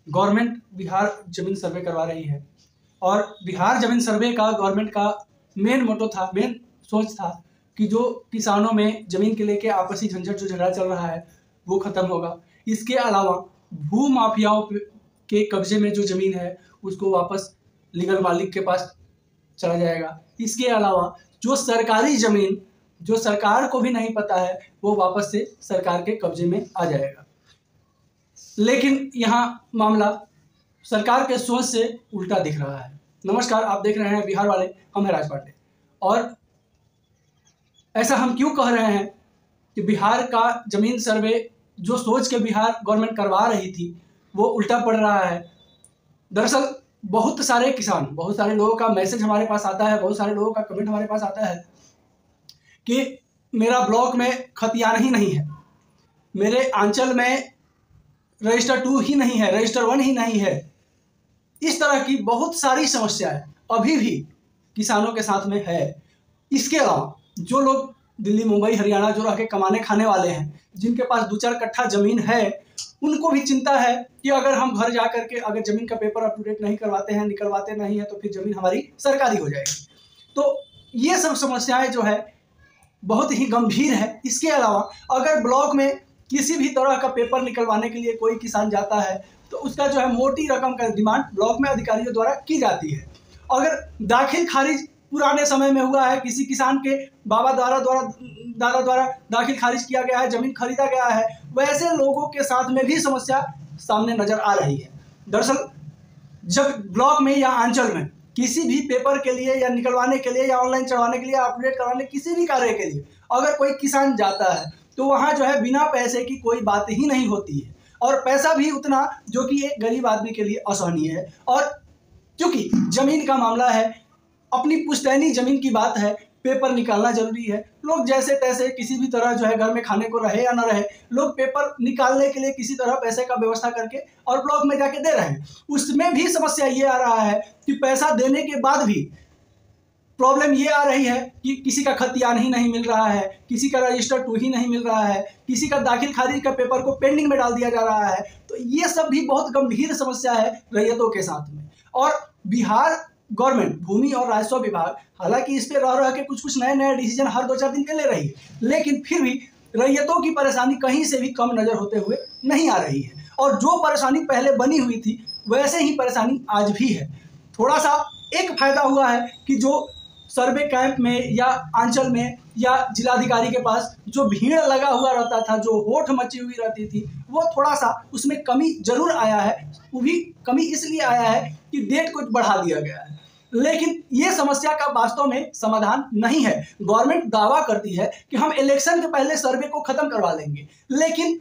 Government Bihar जमीन सर्वे करवा रही है और बिहार जमीन सर्वे का गवर्नमेंट का मेन मोटो था, मेन सोच था कि जो किसानों में जमीन के लेके आपसी झंझट जो झगड़ा चल रहा है वो खत्म होगा। इसके अलावा भू माफियाओं के कब्जे में जो जमीन है उसको वापस लीगल मालिक के पास चला जाएगा। इसके अलावा जो सरकारी जमीन जो सरकार को भी नहीं पता है वो वापस से सरकार के कब्जे में आ जाएगा। लेकिन यहाँ मामला सरकार के सोच से उल्टा दिख रहा है। नमस्कार, आप देख रहे हैं बिहार वाले, हम हैं राज पांडे। और ऐसा हम क्यों कह रहे हैं कि बिहार का जमीन सर्वे जो सोच के बिहार गवर्नमेंट करवा रही थी वो उल्टा पड़ रहा है। दरअसल बहुत सारे किसान, बहुत सारे लोगों का मैसेज हमारे पास आता है, बहुत सारे लोगों का कमेंट हमारे पास आता है कि मेरा ब्लॉक में खतियान ही नहीं है, मेरे आंचल में रजिस्टर 2 ही नहीं है, रजिस्टर 1 ही नहीं है। इस तरह की बहुत सारी समस्याएं अभी भी किसानों के साथ में है। इसके अलावा जो लोग दिल्ली, मुंबई, हरियाणा जो रह के कमाने खाने वाले हैं, जिनके पास 2-4 कट्ठा जमीन है, उनको भी चिंता है कि अगर हम घर जा करके अगर जमीन का पेपर अप टू डेट नहीं करवाते हैं, निकलवाते नहीं है, तो फिर जमीन हमारी सरकारी हो जाएगी। तो ये सब समस्याएं जो है बहुत ही गंभीर है। इसके अलावा अगर ब्लॉक में किसी भी तरह का पेपर निकलवाने के लिए कोई किसान जाता है तो उसका जो है मोटी रकम का डिमांड ब्लॉक में अधिकारियों द्वारा की जाती है। अगर दाखिल खारिज पुराने समय में हुआ है, किसी किसान के बाबा दादा द्वारा दाखिल खारिज किया गया है, जमीन खरीदा गया है, वैसे लोगों के साथ में भी समस्या सामने नजर आ रही है। दरअसल जब ब्लॉक में या अंचल में किसी भी पेपर के लिए या निकलवाने के लिए या ऑनलाइन चढ़वाने के लिए, अपडेट करवाने किसी भी कार्य के लिए अगर कोई किसान जाता है तो वहाँ जो है बिना पैसे की कोई बात ही नहीं होती है, और पैसा भी उतना जो कि एक गरीब आदमी के लिए असहनीय है। और क्योंकि जमीन का मामला है, अपनी पुश्तैनी जमीन की बात है, पेपर निकालना जरूरी है। लोग जैसे तैसे किसी भी तरह जो है घर में खाने को रहे या ना रहे, लोग पेपर निकालने के लिए किसी तरह पैसे का व्यवस्था करके और ब्लॉक में जाके दे रहे हैं। उसमें भी समस्या ये आ रहा है कि पैसा देने के बाद भी प्रॉब्लम ये आ रही है कि किसी का खतियान ही नहीं मिल रहा है, किसी का रजिस्टर 2 ही नहीं मिल रहा है, किसी का दाखिल खारिज का पेपर को पेंडिंग में डाल दिया जा रहा है। तो ये सब भी बहुत गंभीर समस्या है रैयतों के साथ में। और बिहार गवर्नमेंट, भूमि और राजस्व विभाग हालांकि इस पे रह के कुछ नए डिसीजन हर 2-4 दिन के ले रही है, लेकिन फिर भी रैयतों की परेशानी कहीं से भी कम नजर होते हुए नहीं आ रही है। और जो परेशानी पहले बनी हुई थी वैसे ही परेशानी आज भी है। थोड़ा सा एक फायदा हुआ है कि जो सर्वे कैंप में या आंचल में या जिलाधिकारी के पास जो भीड़ लगा हुआ रहता था, जो होठ मची हुई रहती थी, वो थोड़ा सा उसमें कमी जरूर आया है। वो भी कमी इसलिए आया है कि डेट को बढ़ा दिया गया है, लेकिन ये समस्या का वास्तव में समाधान नहीं है। गवर्नमेंट दावा करती है कि हम इलेक्शन के पहले सर्वे को खत्म करवा लेंगे, लेकिन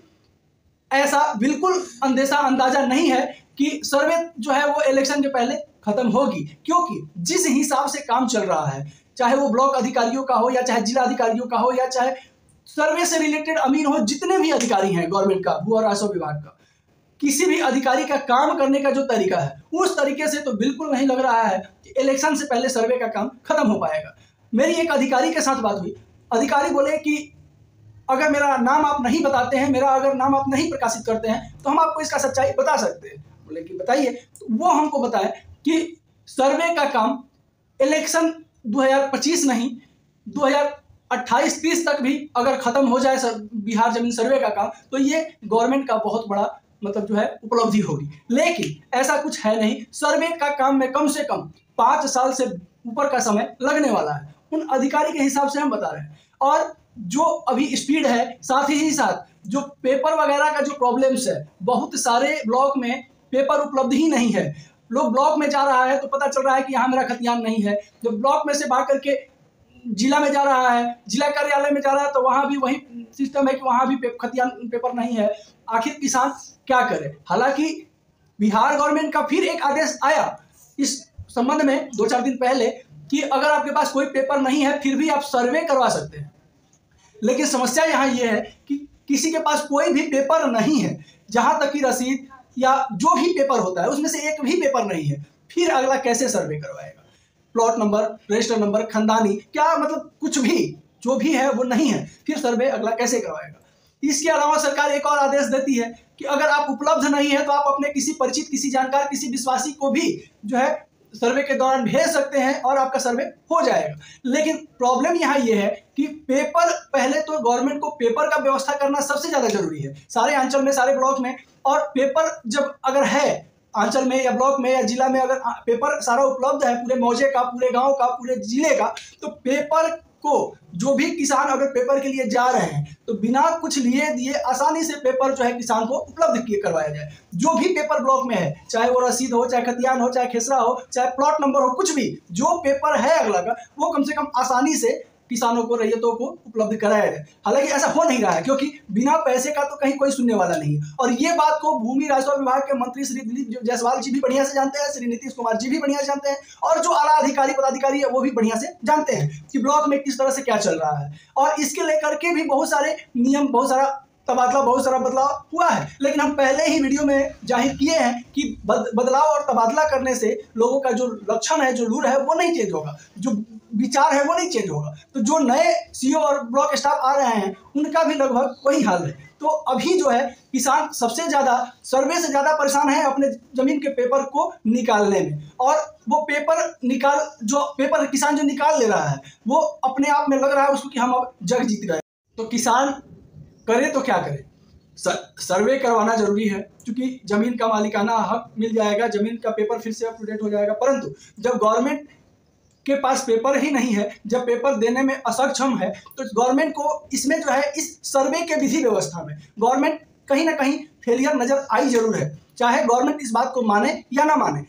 ऐसा बिल्कुल अंदाजा नहीं है कि सर्वे जो है वो इलेक्शन के पहले खत्म होगी, क्योंकि जिस हिसाब से काम चल रहा है, चाहे वो ब्लॉक अधिकारियों का हो या चाहे जिला अधिकारियों का हो या चाहे सर्वे से रिलेटेड अमीन हो, जितने भी अधिकारी हैं गवर्नमेंट का, भू और राजस्व विभाग का, किसी भी अधिकारी का काम करने का जो तरीका है उस तरीके से तो बिल्कुल नहीं लग रहा है कि इलेक्शन से पहले सर्वे का काम खत्म हो पाएगा। मेरी एक अधिकारी के साथ बात हुई, अधिकारी बोले कि अगर मेरा नाम आप नहीं बताते हैं, मेरा अगर नाम आप नहीं प्रकाशित करते हैं तो हम आपको इसका सच्चाई बता सकते हैं। बोले कि बताइए। तो वो हमको बताए कि सर्वे का काम इलेक्शन 2025 नहीं 2028-30 तक भी अगर खत्म हो जाए बिहार जमीन सर्वे का काम, तो ये गवर्नमेंट का बहुत बड़ा मतलब जो है उपलब्धि होगी। लेकिन ऐसा कुछ है नहीं। सर्वे का काम में कम से कम 5 साल से ऊपर का समय लगने वाला है, उन अधिकारी के हिसाब से हम बता रहे हैं। और जो अभी स्पीड है, साथ ही साथ जो पेपर वगैरह का जो प्रॉब्लम्स है, बहुत सारे ब्लॉक में पेपर उपलब्ध ही नहीं है। लोग ब्लॉक में जा रहा है तो पता चल रहा है कि यहाँ मेरा खतियान नहीं है, जब ब्लॉक में से भाग करके जिला में जा रहा है, जिला कार्यालय में जा रहा है तो वहाँ भी वही सिस्टम है कि वहाँ भी खतियान पेपर नहीं है। आखिर किसान क्या करे। हालांकि बिहार गवर्नमेंट का फिर एक आदेश आया इस संबंध में 2-4 दिन पहले कि अगर आपके पास कोई पेपर नहीं है फिर भी आप सर्वे करवा सकते हैं। लेकिन समस्या यहाँ ये है कि किसी के पास कोई भी पेपर नहीं है, जहाँ तक की रसीद या जो भी पेपर होता है उसमें से एक भी पेपर नहीं है, फिर अगला कैसे सर्वे करवाएगा। प्लॉट नंबर, रजिस्टर नंबर, खानदानी, क्या मतलब कुछ भी जो भी है वो नहीं है, फिर सर्वे अगला कैसे करवाएगा। इसके अलावा सरकार एक और आदेश देती है कि अगर आप उपलब्ध नहीं है तो आप अपने किसी परिचित, किसी जानकार, किसी विश्वासी को भी जो है सर्वे के दौरान भेज सकते हैं और आपका सर्वे हो जाएगा। लेकिन प्रॉब्लम यहाँ ये है कि पेपर, पहले तो गवर्नमेंट को पेपर का व्यवस्था करना सबसे ज़्यादा जरूरी है सारे अंचल में, सारे ब्लॉक में। और पेपर जब अगर है अंचल में या ब्लॉक में या जिला में, अगर पेपर सारा उपलब्ध है पूरे मौजे का, पूरे गांव का, पूरे जिले का, तो पेपर को जो भी किसान अगर पेपर के लिए जा रहे हैं तो बिना कुछ लिए दिए आसानी से पेपर जो है किसान को उपलब्ध करवाया जाए। जो भी पेपर ब्लॉक में है, चाहे वो रसीद हो, चाहे खतियान हो, चाहे खेसरा हो, चाहे प्लॉट नंबर हो, कुछ भी जो पेपर है अगला का, वो कम से कम आसानी से किसानों को, रैयतों को उपलब्ध कराया जाए। हालांकि ऐसा हो नहीं रहा है, क्योंकि बिना पैसे का तो कहीं कोई सुनने वाला नहीं है। और ये बात को भूमि राजस्व विभाग के मंत्री श्री दिलीप जायसवाल जी भी बढ़िया से जानते हैं, श्री नीतीश कुमार जी भी बढ़िया से जानते हैं, और जो आला अधिकारी पदाधिकारी है वो भी बढ़िया से जानते हैं कि ब्लॉक में किस तरह से क्या चल रहा है। और इसके लेकर के भी बहुत सारे नियम, बहुत सारा तबादला, बहुत सारा बदलाव हुआ है। लेकिन हम पहले ही वीडियो में जाहिर किए हैं कि बदलाव और तबादला करने से लोगों का जो लक्षण है, जो लूर है, वो नहीं चेंज होगा, जो विचार है वो नहीं चेंज होगा। तो जो नए सीओ और ब्लॉक स्टाफ आ रहे हैं उनका भी लगभग वही हाल है। तो अभी जो है किसान सबसे ज़्यादा, सर्वे से ज़्यादा परेशान है अपने जमीन के पेपर को निकालने में। और वो पेपर किसान जो निकाल ले रहा है वो अपने आप में लग रहा है उसको कि हम अब जग जीत गए। तो किसान करे तो क्या करे, सर्वे करवाना जरूरी है, क्योंकि जमीन का मालिकाना हक मिल जाएगा, जमीन का पेपर फिर से अप टू डेट हो जाएगा। परंतु जब गवर्नमेंट के पास पेपर ही नहीं है, जब पेपर देने में असक्षम है, तो गवर्नमेंट को इसमें जो है, इस सर्वे के विधि व्यवस्था में गवर्नमेंट कहीं ना कहीं फेलियर नजर आई जरूर है। चाहे गवर्नमेंट इस बात को माने या ना माने,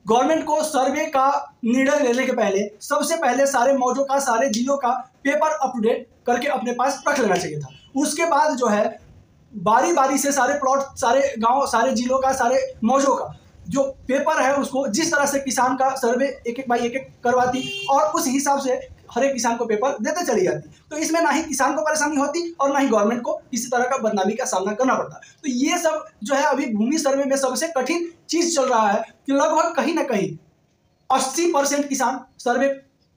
गवर्नमेंट को सर्वे का निर्णय लेने के पहले सबसे पहले सारे मौजों का, सारे जिलों का पेपर अप टू डेट करके अपने पास रख लेना चाहिए था। उसके बाद जो है बारी बारी से सारे प्लॉट, सारे गांव, सारे जिलों का, सारे मौजों का जो पेपर है उसको जिस तरह से किसान का सर्वे एक एक बाई एक एक करवाती और उस हिसाब से हर एक किसान को पेपर देते चली जाती, तो इसमें ना ही किसान को परेशानी होती और ना ही गवर्नमेंट को किसी तरह का बदनामी का सामना करना पड़ता। तो ये सब जो है अभी भूमि सर्वे में सबसे कठिन चीज चल रहा है कि लगभग कहीं ना कहीं 80% किसान सर्वे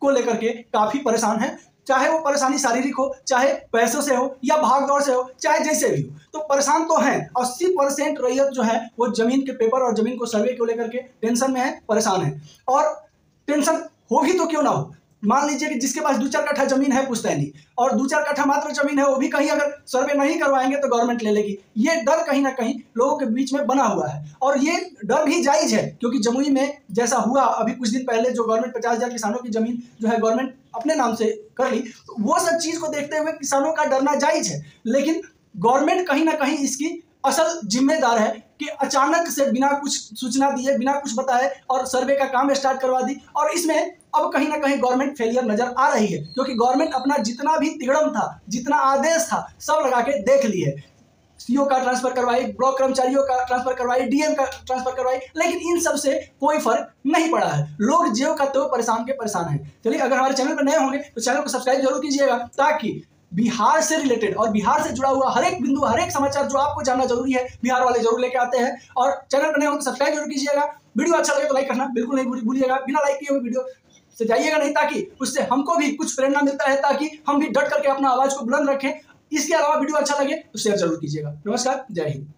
को लेकर के काफी परेशान है। चाहे वो परेशानी शारीरिक हो, चाहे पैसों से हो, या भागदौड़ से हो, चाहे जैसे भी हो, तो परेशान तो हैं। 80% रैयत जो है वो जमीन के पेपर और जमीन को सर्वे को लेकर के टेंशन में है, परेशान है। और टेंशन होगी तो क्यों ना हो, मान लीजिए कि जिसके पास 2-4 कट्ठा जमीन है पुश्तैनी, और 2-4 कट्ठा मात्र जमीन है, वो भी कहीं अगर सर्वे नहीं करवाएंगे तो गवर्नमेंट ले लेगी। ये डर कहीं ना कहीं लोगों के बीच में बना हुआ है, और ये डर भी जायज है, क्योंकि जमुई में जैसा हुआ अभी कुछ दिन पहले, जो गवर्नमेंट 50,000 किसानों की जमीन जो है गवर्नमेंट अपने नाम से कर ली, तो वो सब चीज को देखते हुए किसानों का डरना जायज है। लेकिन गवर्नमेंट कहीं ना कहीं इसकी असल जिम्मेदार है कि अचानक से बिना कुछ सूचना दिए, बिना कुछ बताए और सर्वे का काम स्टार्ट करवा दी। और इसमें अब कहीं ना कहीं गवर्नमेंट फेलियर नजर आ रही है, क्योंकि गवर्नमेंट अपना जितना भी तिगड़म था, जितना आदेश था, सब लगा के देख ली है। सीओ का ट्रांसफर करवाई, ब्लॉक कर्मचारियों का ट्रांसफर करवाई, डीएम का ट्रांसफर करवाई, लेकिन इन सब से कोई फर्क नहीं पड़ा है। लोग जेव का तो परेशान के परेशान हैं। चलिए, अगर हमारे चैनल पर नए होंगे तो चैनल को सब्सक्राइब जरूर कीजिएगा, ताकि बिहार से रिलेटेड और बिहार से जुड़ा हुआ हर एक बिंदु, हर एक समाचार जो आपको जानना जरूरी है, बिहार वाले जरूर लेके आते हैं। और चैनल पर नए हो तो सब्सक्राइब जरूर कीजिएगा। वीडियो अच्छा लगे तो लाइक करना बिल्कुल नहीं भूलिएगा, बिना लाइक किए हुए वीडियो से जाइएगा नहीं, ताकि उससे हमको भी कुछ प्रेरणा मिलता है, ताकि हम भी डट करके अपना आवाज को बुलंद रखें। इसके अलावा वीडियो अच्छा लगे तो शेयर जरूर कीजिएगा। नमस्कार, जय हिंद।